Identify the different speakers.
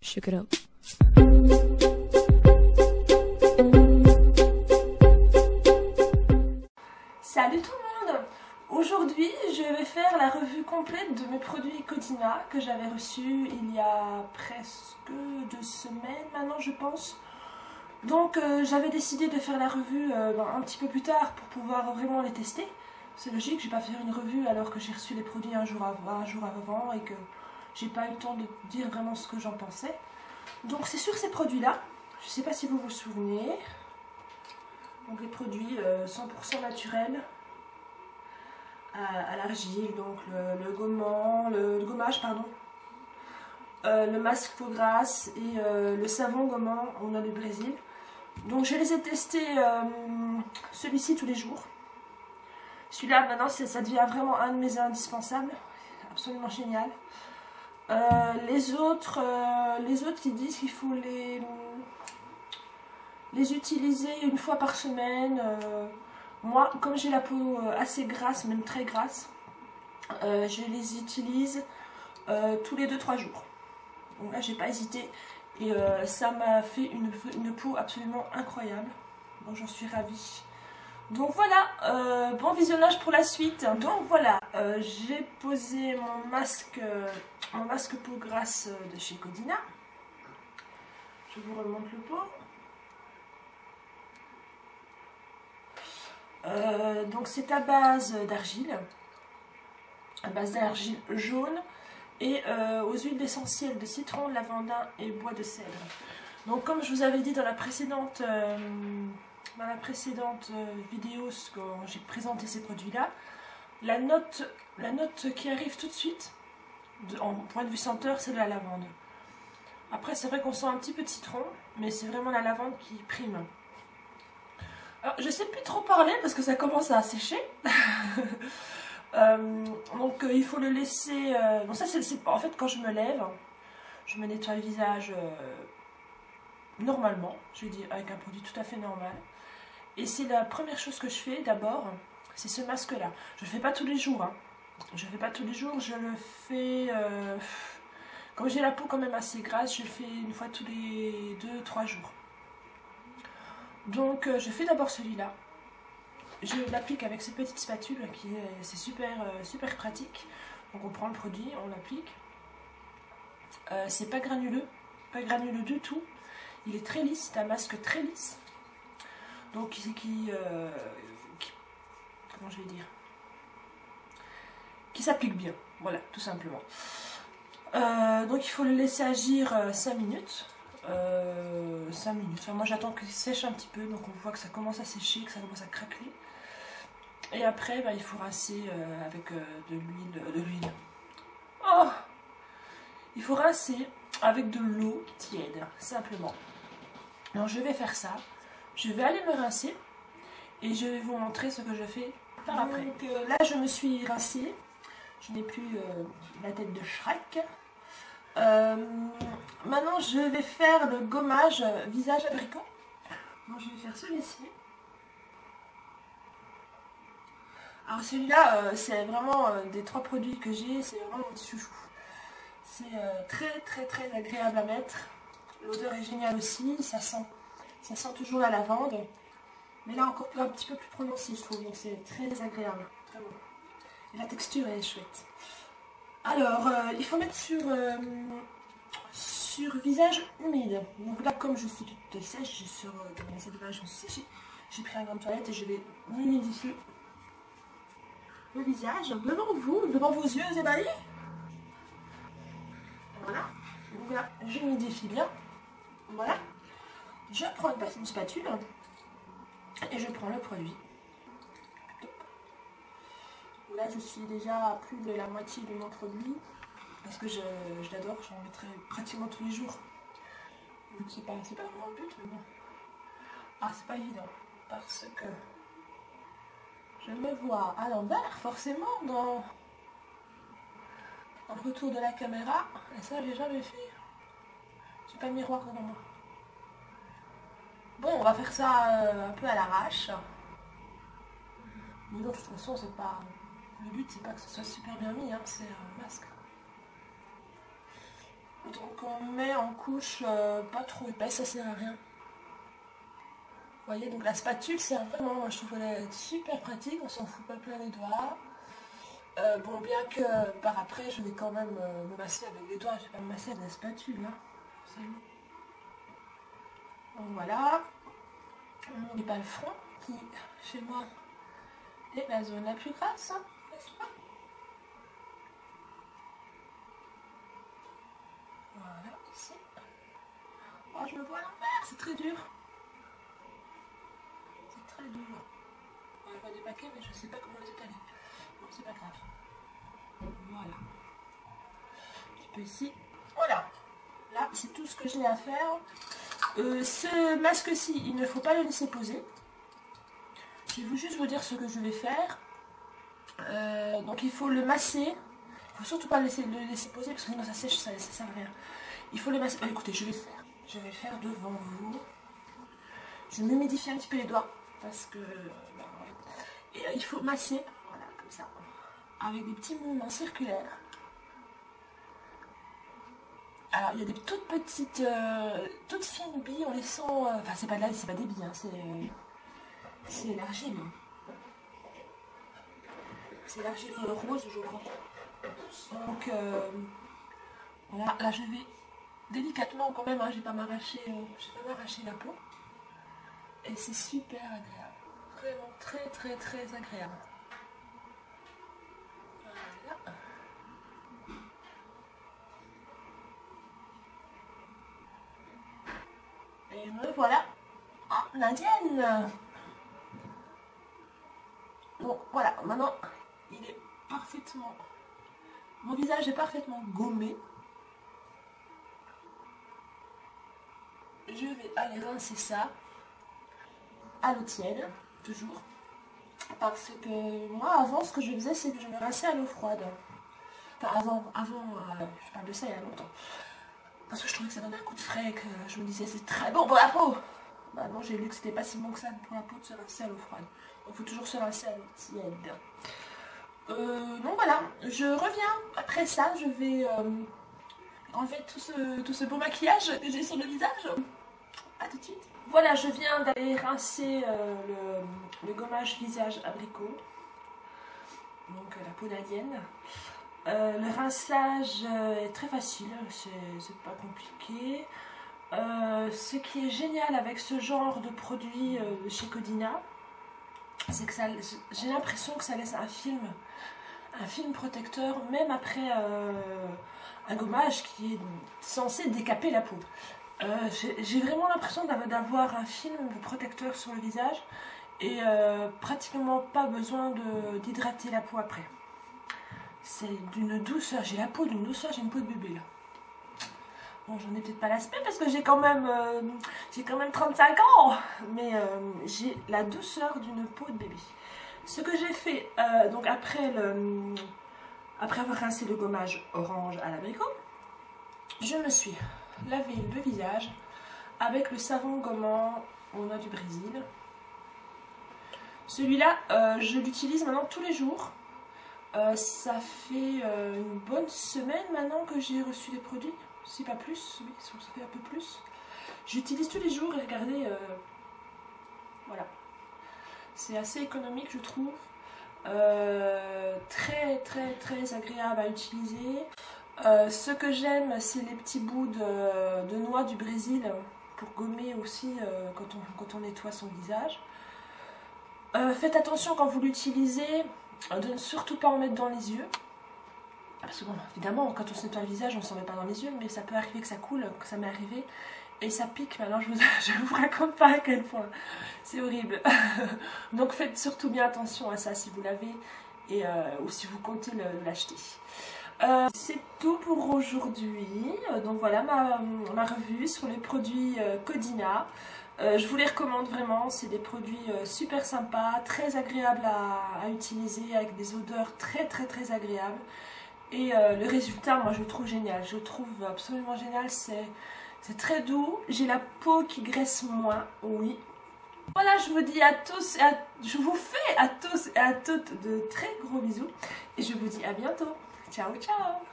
Speaker 1: Shook it up.
Speaker 2: Salut tout le monde! Aujourd'hui, je vais faire la revue complète de mes produits Codina que j'avais reçus il y a presque 2 semaines maintenant, je pense. Donc j'avais décidé de faire la revue un petit peu plus tard pour pouvoir vraiment les tester. C'est logique, je vais pas faire une revue alors que j'ai reçu les produits un jour avant et que j'ai pas eu le temps de dire vraiment ce que j'en pensais. Donc c'est sur ces produits-là, je sais pas si vous vous souvenez. Donc les produits 100% naturels à l'argile, donc le gommage, pardon, le masque peau grasse et le savon gommant, on a du Brésil. Donc je les ai testés, celui-ci tous les jours. Celui-là maintenant ça devient vraiment un de mes indispensables, absolument génial. Les autres ils disent qu'il faut les utiliser une fois par semaine. Moi, comme j'ai la peau assez grasse, même très grasse, je les utilise tous les 2-3 jours. Donc là, j'ai pas hésité et ça m'a fait une peau absolument incroyable. Donc j'en suis ravie. Donc voilà, bon visionnage pour la suite. Donc voilà, j'ai posé mon masque peau grasse de chez Codina. Je vous remonte le pot. Donc c'est à base d'argile jaune et aux huiles essentielles de citron, lavandin et bois de cèdre. Donc comme je vous avais dit dans la précédente vidéo quand j'ai présenté ces produits là, la note qui arrive tout de suite en point de vue senteur, c'est de la lavande. Après c'est vrai qu'on sent un petit peu de citron, mais c'est vraiment la lavande qui prime. Alors, je sais plus trop parler parce que ça commence à sécher. Donc il faut le laisser. Donc ça c'est en fait quand je me lève, je me nettoie le visage normalement, je veux dire avec un produit tout à fait normal. Et c'est la première chose que je fais d'abord, c'est ce masque là. Je le fais pas tous les jours. Hein. Je le fais pas tous les jours, je le fais. Comme j'ai la peau quand même assez grasse, je le fais une fois tous les 2-3 jours. Donc je fais d'abord celui-là. Je l'applique avec cette petite spatule c'est super pratique. Donc on prend le produit, on l'applique. C'est pas granuleux du tout. Il est très lisse, c'est un masque très lisse. Donc comment je vais dire, qui s'applique bien. Voilà, tout simplement. Donc il faut le laisser agir 5 minutes. 5 minutes. Enfin, moi j'attends qu'il sèche un petit peu, donc on voit que ça commence à sécher, que ça commence à craquer. Et après, il faut rincer avec de l'huile. Oh, il faut rincer avec de l'eau tiède, simplement. Alors je vais faire ça. Je vais aller me rincer et je vais vous montrer ce que je fais par après. Donc là, je me suis rincée. Je n'ai plus la tête de Shrek. Maintenant, je vais faire le gommage visage abricot. Donc, je vais faire celui-ci. Alors celui-là, c'est vraiment des 3 produits que j'ai, c'est vraiment mon petit chouchou. C'est très agréable à mettre. L'odeur est géniale aussi, ça sent toujours la lavande. Mais là encore un petit peu plus prononcé, je trouve, donc c'est très agréable. Vraiment. Et la texture est chouette. Alors, il faut mettre sur visage humide. Donc là, comme je suis toute sèche, dans cette image, je suis séchée, j'ai pris un gant de toilette et je vais humidifier le visage devant vous, devant vos yeux ébahis. Voilà. Donc là, j'humidifie bien. Voilà. Je prends une spatule et je prends le produit. Là, je suis déjà à plus de la moitié de mon produit parce que je l'adore, j'en mettrai pratiquement tous les jours. Donc c'est pas vraiment le but, mais bon. Ah, c'est pas évident parce que je me vois à l'envers, forcément, dans le retour de la caméra. Et ça, j'ai jamais fait. J'ai pas de miroir devant moi. Bon, on va faire ça un peu à l'arrache. Mais non, de toute façon, c'est pas. Le but, c'est pas que ce soit super bien mis, hein, c'est un masque. Donc on met en couche pas trop épaisse, ça sert à rien. Vous voyez, donc la spatule, c'est vraiment, moi je trouve qu'elle est super pratique, on s'en fout pas plein les doigts. Bon, bien que par après, je vais quand même me masser avec les doigts, je vais pas me masser avec la spatule. Hein. Donc voilà, on n'est pas le front qui, chez moi, est la zone la plus grasse, hein, n'est-ce pas? Voilà, ici. Oh, je me vois à l'envers, c'est très dur. C'est très dur. Je vois des paquets, mais je sais pas comment les étaler. Bon, c'est pas grave. Voilà. Un petit peu ici. Voilà. Là, c'est tout ce que j'ai à faire. Ce masque-ci, il ne faut pas le laisser poser. Je vais juste vous dire ce que je vais faire. Donc il faut le masser. Il ne faut surtout pas le laisser poser parce que sinon ça sèche, ça sert à rien. Il faut le masser. Écoutez, je vais le faire. Je vais le faire devant vous. Je m'humidifie un petit peu les doigts parce que... Et il faut masser, voilà, comme ça, avec des petits mouvements circulaires. Alors, il y a des toutes petites, toutes fines billes, on les sent... Enfin, c'est pas de la, c'est pas des billes, hein, c'est l'argile. C'est l'argile rose, je crois. Donc, voilà, là, je vais délicatement quand même, hein, je vais pas m'arracher la peau. Et c'est super agréable. Vraiment très, très, très agréable. Voilà. Et me voilà en indienne. Bon, voilà, maintenant, il est parfaitement... Mon visage est parfaitement gommé. Je vais aller rincer ça à l'eau tiède, toujours. Parce que moi, avant, ce que je faisais, c'est que je me rinçais à l'eau froide. Enfin, je parle de ça il y a longtemps. Parce que je trouvais que ça donnait un coup de frais et que je me disais c'est très bon pour la peau. Bah non, j'ai lu que c'était pas si bon que ça pour la peau de se rincer à l'eau froide. Donc il faut toujours se rincer à l'eau tiède. Donc voilà, je reviens après ça, je vais enlever tout ce beau maquillage que j'ai sur le visage. A tout de suite. Voilà, je viens d'aller rincer le gommage visage abricot. Donc la peau d'indienne. Le rinçage est très facile, c'est pas compliqué. Ce qui est génial avec ce genre de produit de chez Codina, c'est que j'ai l'impression que ça laisse un film protecteur même après un gommage qui est censé décaper la peau. J'ai vraiment l'impression d'avoir un film protecteur sur le visage et pratiquement pas besoin d'hydrater la peau après. C'est d'une douceur, j'ai la peau d'une douceur, j'ai une peau de bébé là. Bon, j'en ai peut-être pas l'aspect parce que j'ai quand même 35 ans, mais j'ai la douceur d'une peau de bébé. Ce que j'ai fait, donc après avoir rincé le gommage orange à l'abricot, je me suis lavé le visage avec le savon gommant Noix du Brésil. Celui-là, je l'utilise maintenant tous les jours. Ça fait une bonne semaine maintenant que j'ai reçu les produits, si pas plus, oui, ça fait un peu plus. J'utilise tous les jours et regardez, voilà. C'est assez économique je trouve, très très très agréable à utiliser. Ce que j'aime c'est les petits bouts de noix du Brésil pour gommer aussi quand on nettoie son visage. Faites attention quand vous l'utilisez de ne surtout pas en mettre dans les yeux. Parce que bon, évidemment, quand on se nettoie le visage, on ne s'en met pas dans les yeux, mais ça peut arriver que ça coule, que ça m'est arrivé. Et ça pique, maintenant je vous raconte pas à quel point. C'est horrible. Donc faites surtout bien attention à ça si vous l'avez, ou si vous comptez l'acheter. C'est tout pour aujourd'hui. Donc voilà ma revue sur les produits Codina. Je vous les recommande vraiment, c'est des produits super sympas, très agréables à utiliser, avec des odeurs très très très agréables. Et le résultat, moi je le trouve génial, je le trouve absolument génial, c'est très doux, j'ai la peau qui graisse moins, oui. Voilà, je vous dis à tous, je vous fais à tous et à toutes de très gros bisous, et je vous dis à bientôt. Ciao ciao.